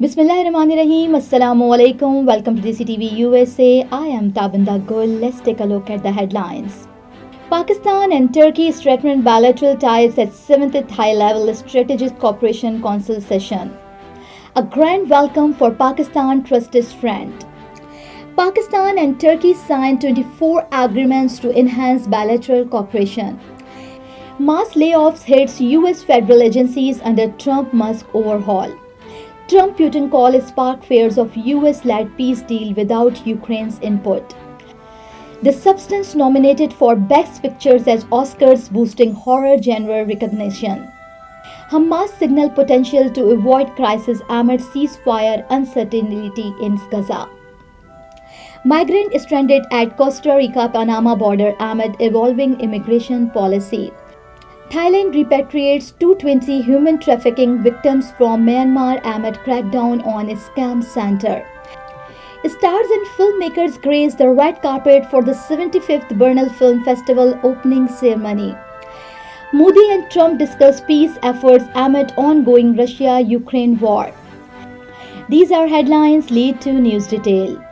Bismillahirrahmanirrahim. Assalamu alaikum. Welcome to DCTV USA. I am Tabinda Gul. Let's take a look at the headlines. Pakistan and Turkey strengthen bilateral ties at 7th High-Level Strategic Cooperation Council session. A grand welcome for Pakistan trusted friend. Pakistan and Turkey signed 24 agreements to enhance bilateral cooperation. Mass layoffs hits US federal agencies under Trump-Musk overhaul. Trump-Putin call sparked fears of US-led peace deal without Ukraine's input. The Substance nominated for Best Pictures at Oscars boosting horror genre recognition. Hamas signal potential to avoid crisis amid ceasefire uncertainty in Gaza. Migrant stranded at Costa Rica-Panama border amid evolving immigration policy. Thailand repatriates 220 human trafficking victims from Myanmar amid crackdown on scam center. Stars and filmmakers grace the red carpet for the 75th Berlin Film Festival opening ceremony. Modi and Trump discuss peace efforts amid ongoing Russia-Ukraine war. These are headlines. Lead to news detail.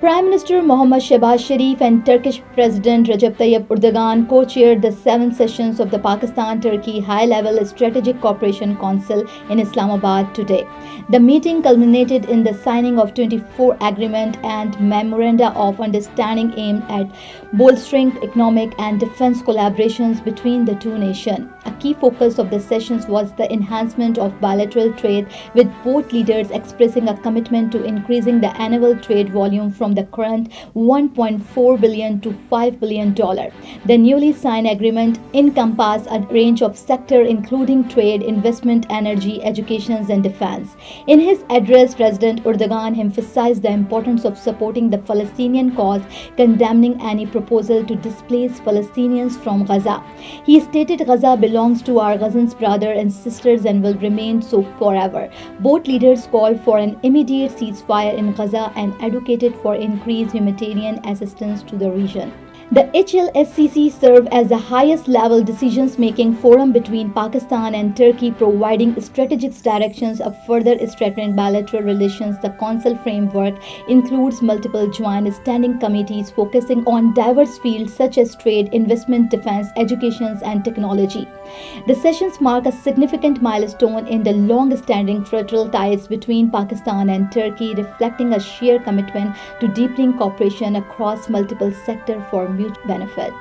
Prime Minister Mohammad Shehbaz Sharif and Turkish President Recep Tayyip Erdogan co-chaired the 7 sessions of the Pakistan-Turkey High-Level Strategic Cooperation Council in Islamabad today. The meeting culminated in the signing of 24 agreements and memoranda of understanding aimed at bolstering economic and defense collaborations between the two nations. A key focus of the sessions was the enhancement of bilateral trade, with both leaders expressing a commitment to increasing the annual trade volume from the current $1.4 billion to $5 billion. The newly signed agreement encompasses a range of sectors including trade, investment, energy, education, and defense. In his address, President Erdogan emphasized the importance of supporting the Palestinian cause, condemning any proposal to displace Palestinians from Gaza. He stated, "Gaza belongs to our Gazans, brothers and sisters, and will remain so forever." Both leaders called for an immediate ceasefire in Gaza and advocated for increased humanitarian assistance to the region. The HLSCC served as the highest level decision-making forum between Pakistan and Turkey, providing strategic directions of further strengthening bilateral relations. The council framework includes multiple joint standing committees focusing on diverse fields such as trade, investment, defense, education, and technology. The sessions mark a significant milestone in the long-standing bilateral ties between Pakistan and Turkey, reflecting a shared commitment to deepening cooperation across multiple sectors for mutual benefit.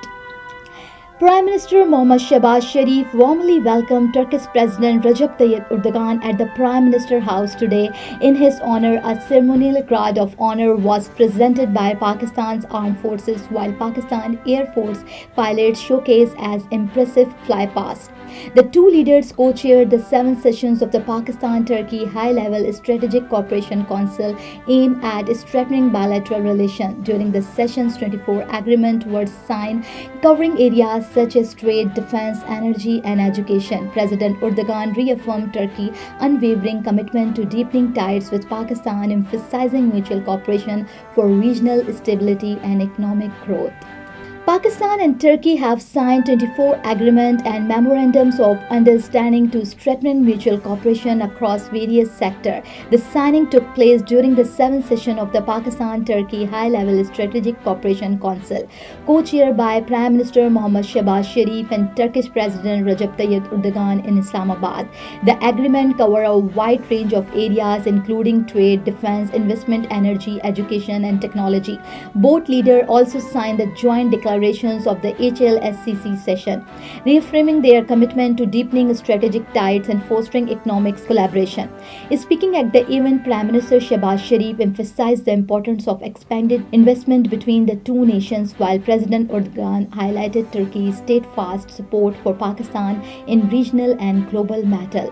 Prime Minister Mohammad Shehbaz Sharif warmly welcomed Turkish President Recep Tayyip Erdogan at the Prime Minister House today. In his honor, a ceremonial guard of honor was presented by Pakistan's armed forces, while Pakistan Air Force pilots showcased as impressive flypast. The two leaders co-chaired the 7 sessions of the Pakistan-Turkey High-Level Strategic Cooperation Council aimed at strengthening bilateral relations. During the sessions, 24 agreements were signed covering areas such as trade, defense, energy, and education. President Erdogan reaffirmed Turkey's unwavering commitment to deepening ties with Pakistan, emphasizing mutual cooperation for regional stability and economic growth. Pakistan and Turkey have signed 24 agreements and memorandums of understanding to strengthen mutual cooperation across various sectors. The signing took place during the 7th session of the Pakistan-Turkey High-Level Strategic Cooperation Council, co-chaired by Prime Minister Mohammad Shehbaz Sharif and Turkish President Recep Tayyip Erdogan in Islamabad. The agreement covers a wide range of areas including trade, defense, investment, energy, education, and technology. Both leaders also signed the joint declaration of the HLSCC session, reaffirming their commitment to deepening strategic ties and fostering economic collaboration. Speaking at the event, Prime Minister Shehbaz Sharif emphasized the importance of expanded investment between the two nations, while President Erdogan highlighted Turkey's steadfast support for Pakistan in regional and global matters.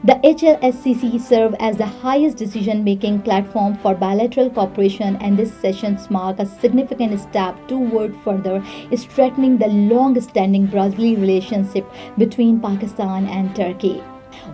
The HLSCC served as the highest decision-making platform for bilateral cooperation, and this sessions mark a significant step toward further strengthening the long-standing brotherly relationship between Pakistan and Turkey.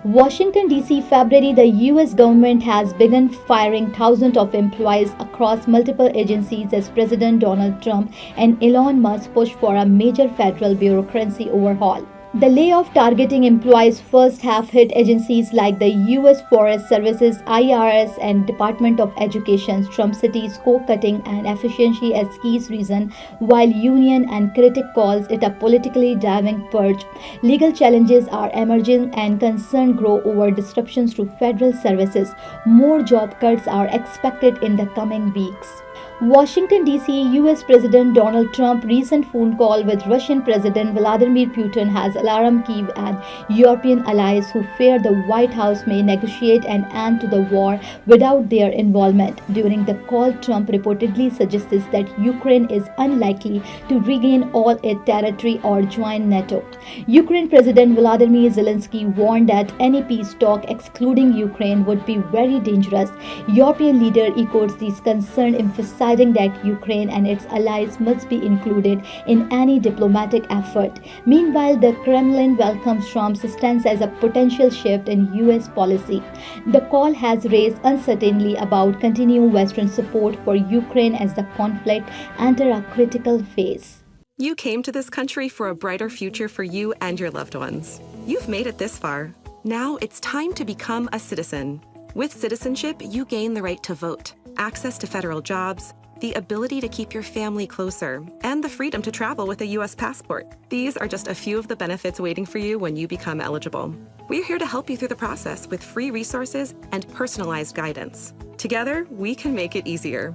Washington, D.C. February, the U.S. government has begun firing thousands of employees across multiple agencies as President Donald Trump and Elon Musk push for a major federal bureaucracy overhaul. The layoff targeting employees first have hit agencies like the U.S. Forest Services, IRS, and Department of Education. Trump cites co-cutting and efficiency as key reason, while union and critic calls it a politically driving purge. Legal challenges are emerging and concern grow over disruptions to federal services. More job cuts are expected in the coming weeks. Washington, D.C. U.S. President Donald Trump's recent phone call with Russian President Vladimir Putin has alarmed Kyiv and European allies who fear the White House may negotiate an end to the war without their involvement. During the call, Trump reportedly suggests that Ukraine is unlikely to regain all its territory or join NATO. Ukraine President Volodymyr Zelensky warned that any peace talk excluding Ukraine would be very dangerous. European leader echoed these concerns, emphasizing that Ukraine and its allies must be included in any diplomatic effort. Meanwhile, the Kremlin welcomes Trump's stance as a potential shift in U.S. policy. The call has raised uncertainty about continued Western support for Ukraine as the conflict enters a critical phase. You came to this country for a brighter future for you and your loved ones. You've made it this far. Now it's time to become a citizen. With citizenship, you gain the right to vote, access to federal jobs, the ability to keep your family closer, and the freedom to travel with a U.S. passport. These are just a few of the benefits waiting for you when you become eligible. We're here to help you through the process with free resources and personalized guidance. Together, we can make it easier.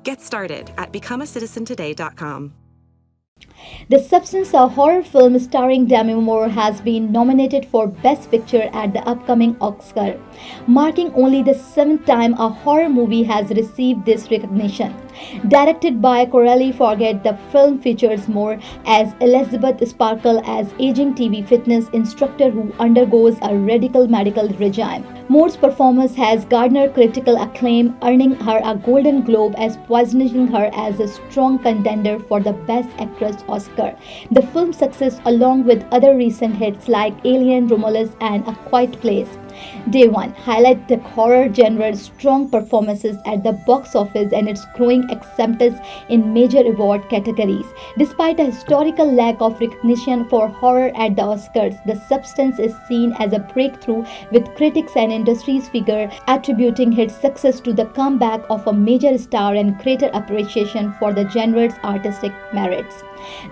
Get started at becomeacitizentoday.com. The Substance, a horror film starring Demi Moore, has been nominated for Best Picture at the upcoming Oscar, marking only the seventh time a horror movie has received this recognition. Directed by Coralie Forget, the film features Moore as Elizabeth Sparkle, as aging TV fitness instructor who undergoes a radical medical regime. Moore's performance has garnered critical acclaim, earning her a Golden Globe as positioning her as a strong contender for the Best Actress Oscar. The film's success, along with other recent hits like Alien, Romulus, and A Quiet Place, Day One, highlight the horror genre's strong performances at the box office and its growing acceptance in major award categories. Despite a historical lack of recognition for horror at the Oscars, The Substance is seen as a breakthrough, with critics and industry's figure attributing its success to the comeback of a major star and greater appreciation for the genre's artistic merits.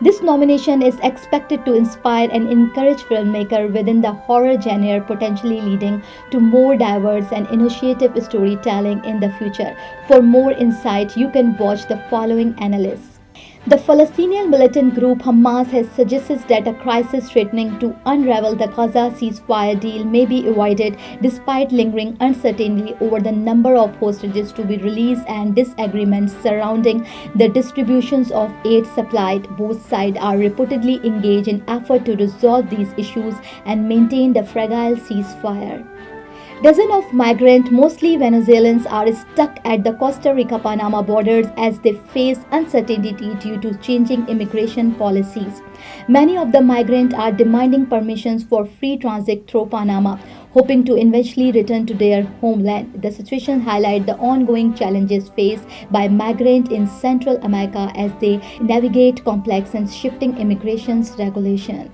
This nomination is expected to inspire and encourage filmmakers within the horror genre, potentially leading to more diverse and innovative storytelling in the future. For more insight, you can watch the following analysis. The Palestinian militant group Hamas has suggested that a crisis threatening to unravel the Gaza ceasefire deal may be avoided despite lingering uncertainty over the number of hostages to be released and disagreements surrounding the distributions of aid supplied. Both sides are reportedly engaged in effort to resolve these issues and maintain the fragile ceasefire. Dozens of migrants, mostly Venezuelans, are stuck at the Costa Rica-Panama borders as they face uncertainty due to changing immigration policies. Many of the migrants are demanding permissions for free transit through Panama, hoping to eventually return to their homeland. The situation highlights the ongoing challenges faced by migrants in Central America as they navigate complex and shifting immigration regulations.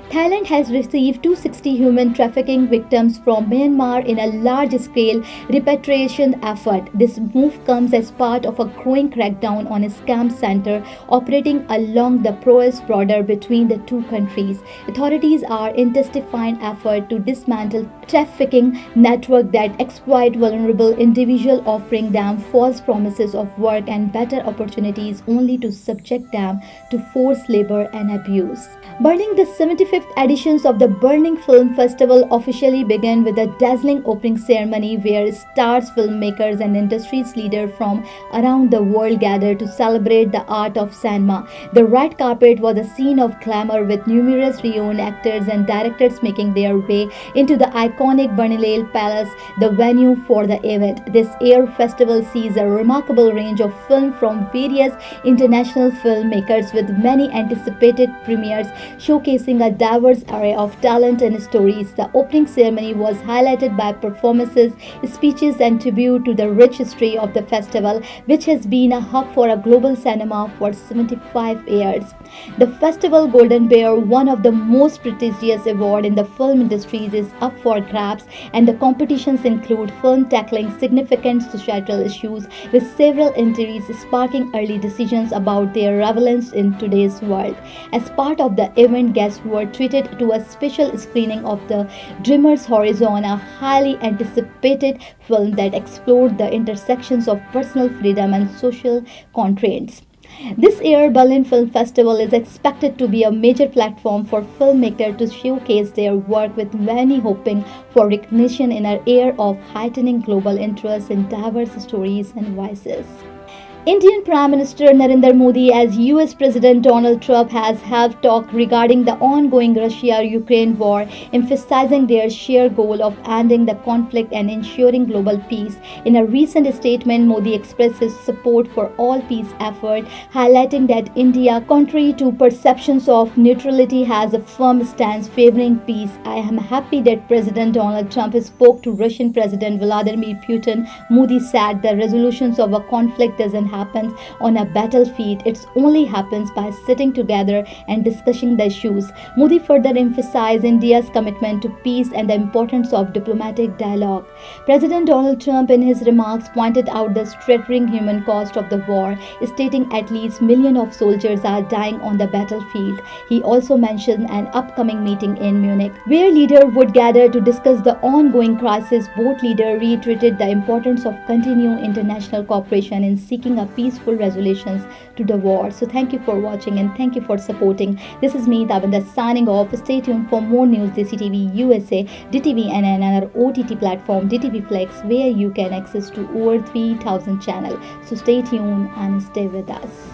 Thailand has received 260 human trafficking victims from Myanmar in a large-scale repatriation effort. This move comes as part of a growing crackdown on scam centers operating along the porous border between the two countries. Authorities are intensifying efforts to dismantle trafficking networks that exploit vulnerable individuals, offering them false promises of work and better opportunities only to subject them to forced labor and abuse. Burning, the 75th editions of the Burning Film Festival officially began with a dazzling opening ceremony where stars, filmmakers, and industry leaders from around the world gathered to celebrate the art of cinema. The red carpet was a scene of glamour, with numerous renowned actors and directors making their way into the iconic Berlin Palace, the venue for the event. This year festival sees a remarkable range of films from various international filmmakers, with many anticipated premieres showcasing featuring a diverse array of talent and stories. The opening ceremony was highlighted by performances, speeches, and tribute to the rich history of the festival, which has been a hub for a global cinema for 75 years. The festival Golden Bear, one of the most prestigious awards in the film industries, is up for grabs, and the competitions include film tackling significant societal issues, with several entries sparking early decisions about their relevance in today's world. As part of the event, guests were treated to a special screening of The Dreamer's Horizon, a highly anticipated film that explored the intersections of personal freedom and social constraints. This year, Berlin Film Festival is expected to be a major platform for filmmakers to showcase their work, with many hoping for recognition in an era of heightening global interest in diverse stories and voices. Indian Prime Minister Narendra Modi as US President Donald Trump has held talk regarding the ongoing Russia-Ukraine war, emphasizing their shared goal of ending the conflict and ensuring global peace. In a recent statement, Modi expressed his support for all peace efforts, highlighting that India, contrary to perceptions of neutrality, has a firm stance favoring peace. I am happy that President Donald Trump spoke to Russian President Vladimir Putin. Modi said the resolutions of a conflict doesn't happen on a battlefield, it only happens by sitting together and discussing the issues. Modi further emphasized India's commitment to peace and the importance of diplomatic dialogue. President Donald Trump in his remarks pointed out the staggering human cost of the war, stating at least millions of soldiers are dying on the battlefield. He also mentioned an upcoming meeting in Munich, where leaders would gather to discuss the ongoing crisis. Both leaders reiterated the importance of continuing international cooperation in seeking a peaceful resolutions to the war. So thank you for watching and thank you for supporting. This is me, Tabinda, signing off. Stay tuned for more news. DESI TV USA, DTV, and another OTT platform, DTV Flex, where you can access to over 3,000 channels. So stay tuned and stay with us.